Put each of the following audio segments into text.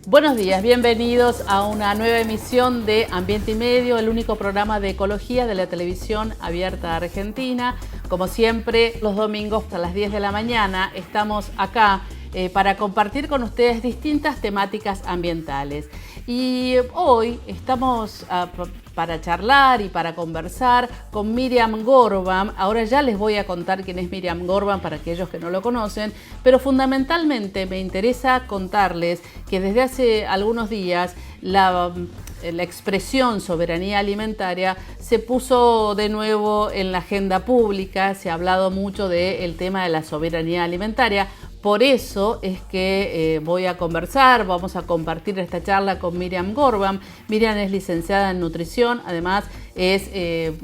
Buenos días, bienvenidos a una nueva emisión de Ambiente y Medio, el único programa de ecología de la televisión abierta argentina. Como siempre, los domingos a las 10 de la mañana estamos acá para compartir con ustedes distintas temáticas ambientales. Y hoy estamos para charlar y para conversar con Miriam Gorbam. Ahora ya les voy a contar quién es Miriam Gorbam para aquellos que no lo conocen, pero fundamentalmente me interesa contarles que desde hace algunos días la expresión soberanía alimentaria se puso de nuevo en la agenda pública. Se ha hablado mucho del tema de la soberanía alimentaria. Por eso es que vamos a compartir esta charla con Miriam Gorbam. Miriam es licenciada en nutrición, además es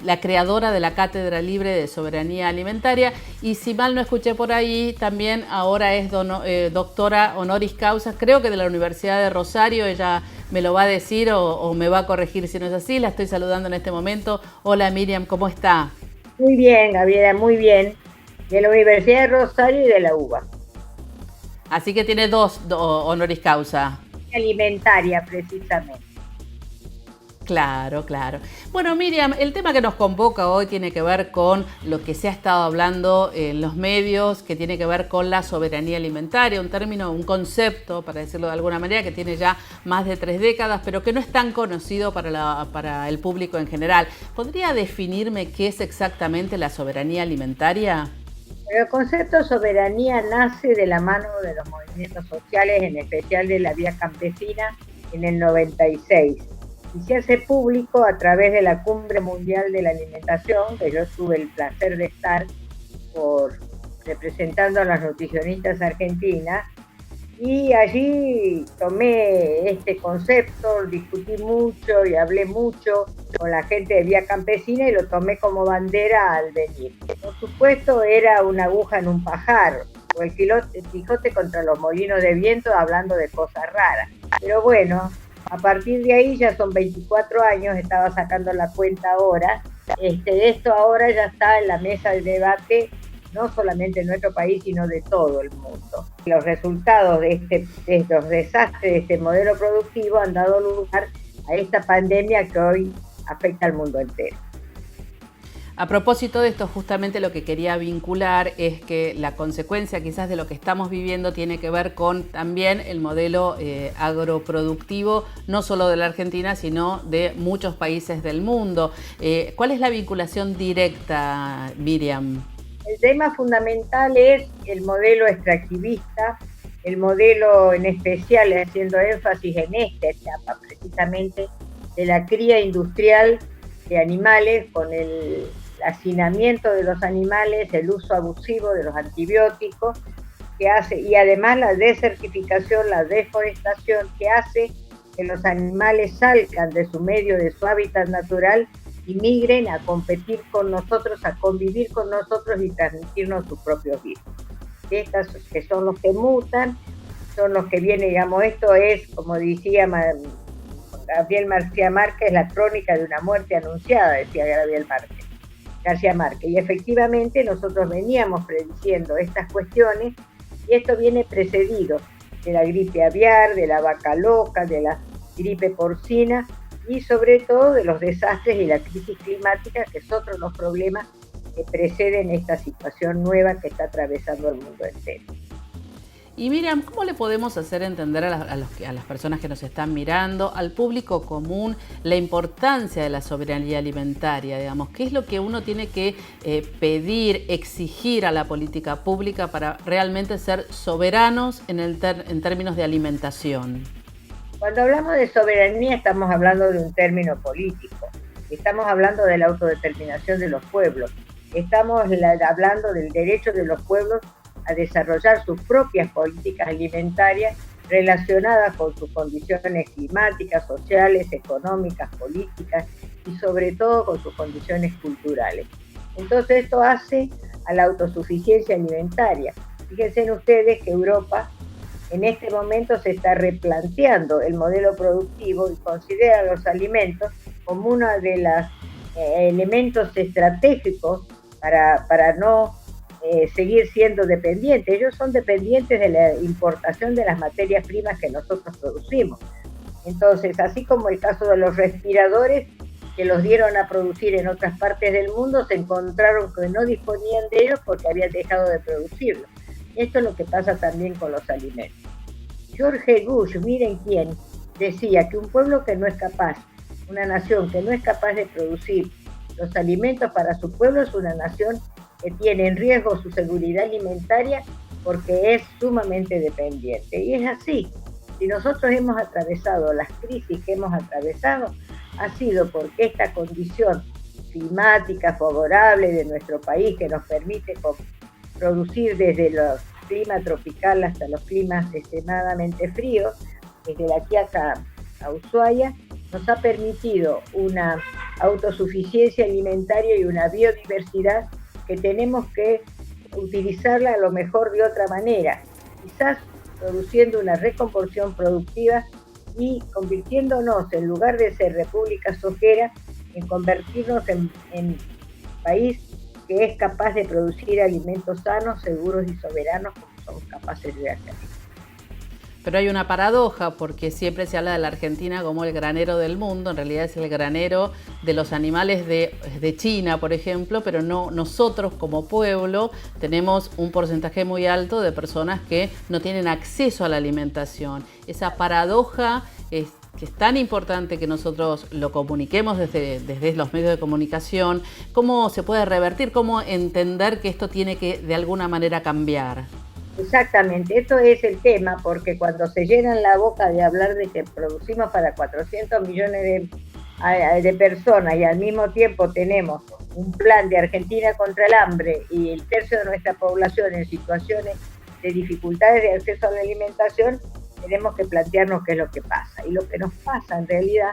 la creadora de la Cátedra Libre de Soberanía Alimentaria y si mal no escuché por ahí, también ahora es doctora honoris causa, creo que de la Universidad de Rosario. Ella me lo va a decir o me va a corregir si no es así. La estoy saludando en este momento. Hola Miriam, ¿cómo está? Muy bien, Gabriela, muy bien. De la Universidad de Rosario y de la UBA. Así que tiene dos honoris causa. Alimentaria, precisamente. Claro, claro. Bueno, Miriam, el tema que nos convoca hoy tiene que ver con lo que se ha estado hablando en los medios, que tiene que ver con la soberanía alimentaria, un término, un concepto, para decirlo de alguna manera, que tiene ya más de 3 décadas, pero que no es tan conocido para el público en general. ¿Podría definirme qué es exactamente la soberanía alimentaria? El concepto de soberanía nace de la mano de los movimientos sociales, en especial de la Vía Campesina, en el 96. Y se hace público a través de la Cumbre Mundial de la Alimentación, que yo tuve el placer de estar representando a las nutricionistas argentinas. Y allí tomé este concepto, discutí mucho y hablé mucho con la gente de Vía Campesina y lo tomé como bandera al venir. Por supuesto, era una aguja en un pajar, o el Quijote contra los molinos de viento, hablando de cosas raras. Pero bueno, a partir de ahí ya son 24 años, estaba sacando la cuenta ahora. Esto ahora ya está en la mesa de debate, no solamente en nuestro país, sino de todo el mundo. Los resultados de estos desastres de este modelo productivo han dado lugar a esta pandemia que hoy afecta al mundo entero. A propósito de esto, justamente lo que quería vincular es que la consecuencia quizás de lo que estamos viviendo tiene que ver con también el modelo agroproductivo, no solo de la Argentina, sino de muchos países del mundo. ¿Cuál es la vinculación directa, Miriam? El tema fundamental es el modelo extractivista, el modelo en especial haciendo énfasis en esta etapa precisamente de la cría industrial de animales con el hacinamiento de los animales, el uso abusivo de los antibióticos que hace, y además la desertificación, la deforestación que hace que los animales salgan de su medio, de su hábitat natural y migren a competir con nosotros, a convivir con nosotros y transmitirnos sus propios virus. Estas que son los que mutan, son los que vienen, digamos, esto es, como decía Gabriel García Márquez, la crónica de una muerte anunciada, decía Gabriel García Márquez. Y efectivamente nosotros veníamos prediciendo estas cuestiones y esto viene precedido de la gripe aviar, de la vaca loca, de la gripe porcina, y sobre todo de los desastres y la crisis climática, que es otro de los problemas que preceden esta situación nueva que está atravesando el mundo entero. Y Miriam, ¿cómo le podemos hacer entender a las personas que nos están mirando, al público común, la importancia de la soberanía alimentaria? Digamos, ¿qué es lo que uno tiene que pedir, exigir a la política pública para realmente ser soberanos en términos de alimentación? Cuando hablamos de soberanía estamos hablando de un término político, estamos hablando de la autodeterminación de los pueblos, estamos hablando del derecho de los pueblos a desarrollar sus propias políticas alimentarias relacionadas con sus condiciones climáticas, sociales, económicas, políticas y sobre todo con sus condiciones culturales. Entonces esto hace a la autosuficiencia alimentaria. Fíjense ustedes que Europa en este momento se está replanteando el modelo productivo y considera los alimentos como uno de los elementos estratégicos para no seguir siendo dependientes. Ellos son dependientes de la importación de las materias primas que nosotros producimos. Entonces, así como el caso de los respiradores, que los dieron a producir en otras partes del mundo, se encontraron que no disponían de ellos porque habían dejado de producirlos. Esto es lo que pasa también con los alimentos. George Bush, miren quién, decía que un pueblo que no es capaz, una nación que no es capaz de producir los alimentos para su pueblo, es una nación que tiene en riesgo su seguridad alimentaria porque es sumamente dependiente. Y es así. Si nosotros hemos atravesado las crisis que hemos atravesado, ha sido porque esta condición climática favorable de nuestro país, que nos permite producir desde los climas tropicales hasta los climas extremadamente fríos, desde la Quiaca a Ushuaia, nos ha permitido una autosuficiencia alimentaria y una biodiversidad que tenemos que utilizarla a lo mejor de otra manera, quizás produciendo una recomposición productiva y convirtiéndonos, en lugar de ser república sojera, en convertirnos en país que es capaz de producir alimentos sanos, seguros y soberanos como somos capaces de hacer. Pero hay una paradoja, porque siempre se habla de la Argentina como el granero del mundo, en realidad es el granero de los animales de China, por ejemplo, pero no, nosotros como pueblo tenemos un porcentaje muy alto de personas que no tienen acceso a la alimentación. Esa paradoja es que es tan importante que nosotros lo comuniquemos desde los medios de comunicación. ¿Cómo se puede revertir? ¿Cómo entender que esto tiene que de alguna manera cambiar? Exactamente, esto es el tema, porque cuando se llenan la boca de hablar de que producimos para 400 millones de personas y al mismo tiempo tenemos un plan de Argentina contra el hambre y el tercio de nuestra población en situaciones de dificultades de acceso a la alimentación, tenemos que plantearnos qué es lo que pasa. Y lo que nos pasa en realidad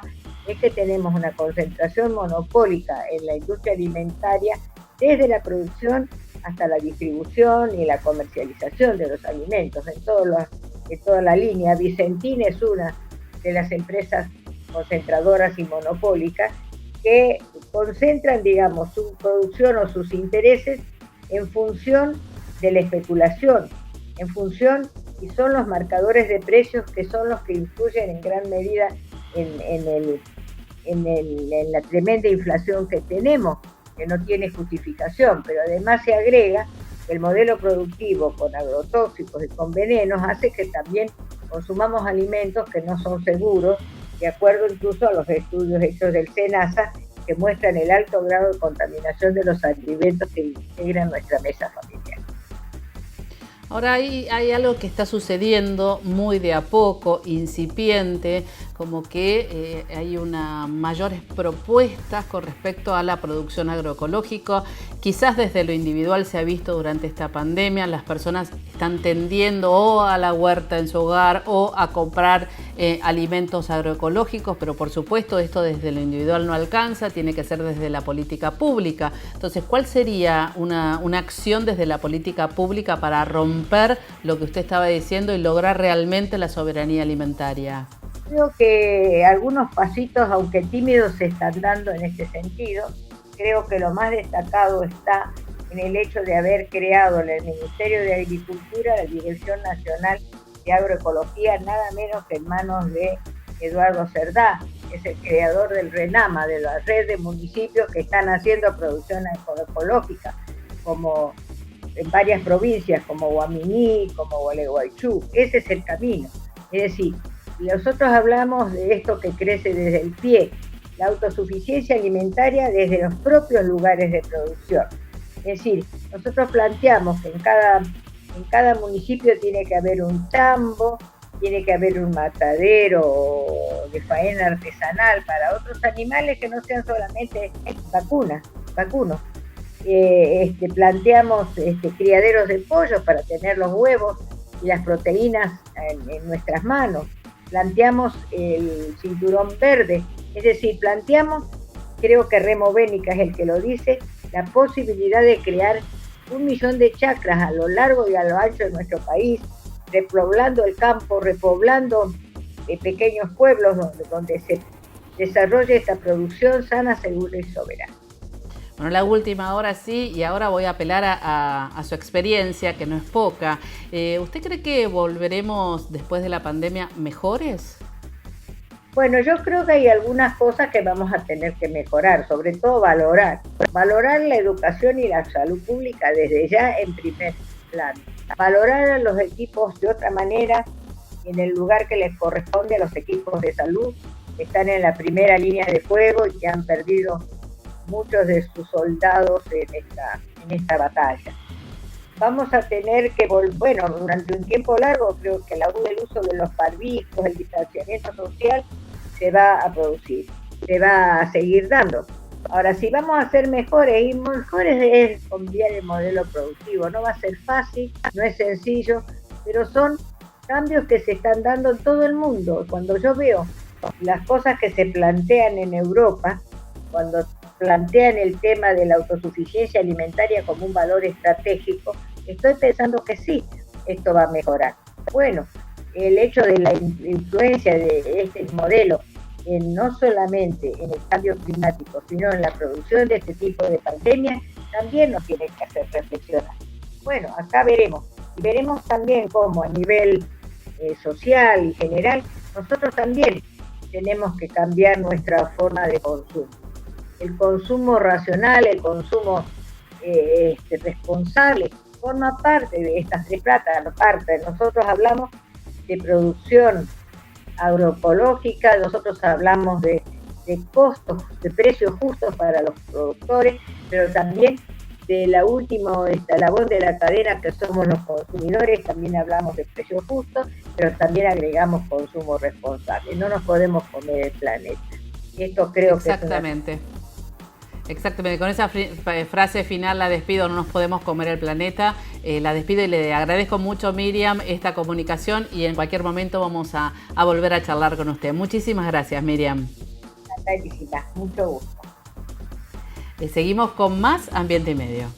es que tenemos una concentración monopólica en la industria alimentaria, desde la producción hasta la distribución y la comercialización de los alimentos, en toda la línea. Vicentín es una de las empresas concentradoras y monopólicas que concentran, digamos, su producción o sus intereses en función de la especulación, en función, y son los marcadores de precios que son los que influyen en gran medida en la tremenda inflación que tenemos, que no tiene justificación, pero además se agrega que el modelo productivo con agrotóxicos y con venenos hace que también consumamos alimentos que no son seguros, de acuerdo incluso a los estudios hechos del SENASA, que muestran el alto grado de contaminación de los alimentos que integran nuestra mesa familiar. Ahora hay algo que está sucediendo muy de a poco, incipiente, como que hay una mayores propuestas con respecto a la producción agroecológica. Quizás desde lo individual se ha visto durante esta pandemia, las personas están tendiendo o a la huerta en su hogar o a comprar alimentos agroecológicos, pero por supuesto esto desde lo individual no alcanza, tiene que ser desde la política pública. Entonces, ¿cuál sería una acción desde la política pública para romper lo que usted estaba diciendo y lograr realmente la soberanía alimentaria? Creo que algunos pasitos, aunque tímidos, se están dando en este sentido. Creo que lo más destacado está en el hecho de haber creado en el Ministerio de Agricultura la Dirección Nacional de Agroecología, nada menos que en manos de Eduardo Cerdá, que es el creador del RENAMA, de la red de municipios que están haciendo producción agroecológica, como en varias provincias, como Guaminí, como Gualeguaychú. Ese es el camino. Es decir, y nosotros hablamos de esto que crece desde el pie, la autosuficiencia alimentaria desde los propios lugares de producción. Es decir, nosotros planteamos que en cada municipio tiene que haber un tambo, tiene que haber un matadero de faena artesanal para otros animales que no sean solamente vacunos. Planteamos criaderos de pollos para tener los huevos y las proteínas en nuestras manos. Planteamos el cinturón verde, es decir, planteamos, creo que Remo Bénica es el que lo dice, la posibilidad de crear 1 millón de chacras a lo largo y a lo ancho de nuestro país, repoblando el campo, repoblando pequeños pueblos donde se desarrolle esta producción sana, segura y soberana. Bueno, la última ahora sí, y ahora voy a apelar a su experiencia, que no es poca. ¿Usted cree que volveremos después de la pandemia mejores? Bueno, yo creo que hay algunas cosas que vamos a tener que mejorar, sobre todo valorar. Valorar la educación y la salud pública desde ya en primer plano. Valorar a los equipos de otra manera, en el lugar que les corresponde a los equipos de salud, que están en la primera línea de fuego y que han perdido muchos de sus soldados en esta batalla. Vamos a tener que bueno, durante un tiempo largo creo que el uso de los barbijos, el distanciamiento social se va a producir, se va a seguir dando. Ahora, si vamos a ser mejores, y mejores es cambiar el modelo productivo. No va a ser fácil, no es sencillo, pero son cambios que se están dando en todo el mundo. Cuando yo veo las cosas que se plantean en Europa, cuando plantean el tema de la autosuficiencia alimentaria como un valor estratégico, estoy pensando que sí, esto va a mejorar. Bueno, el hecho de la influencia de este modelo no solamente en el cambio climático, sino en la producción de este tipo de pandemias, también nos tiene que hacer reflexionar. Bueno, acá veremos. Y veremos también cómo a nivel social y general, nosotros también tenemos que cambiar nuestra forma de consumo. El consumo racional, el consumo responsable, forma parte de estas tres patas. Nosotros hablamos de producción agroecológica, nosotros hablamos de costos, de precios justos para los productores, pero también de la última eslabón de la cadena que somos los consumidores, también hablamos de precios justos, pero también agregamos consumo responsable. No nos podemos comer el planeta. Y esto creo que Exactamente. Exactamente, con esa frase final la despido, no nos podemos comer el planeta. La despido y le agradezco mucho, Miriam, esta comunicación, y en cualquier momento vamos a volver a charlar con usted. Muchísimas gracias, Miriam. Mucho gusto. Seguimos con más Ambiente y Medio.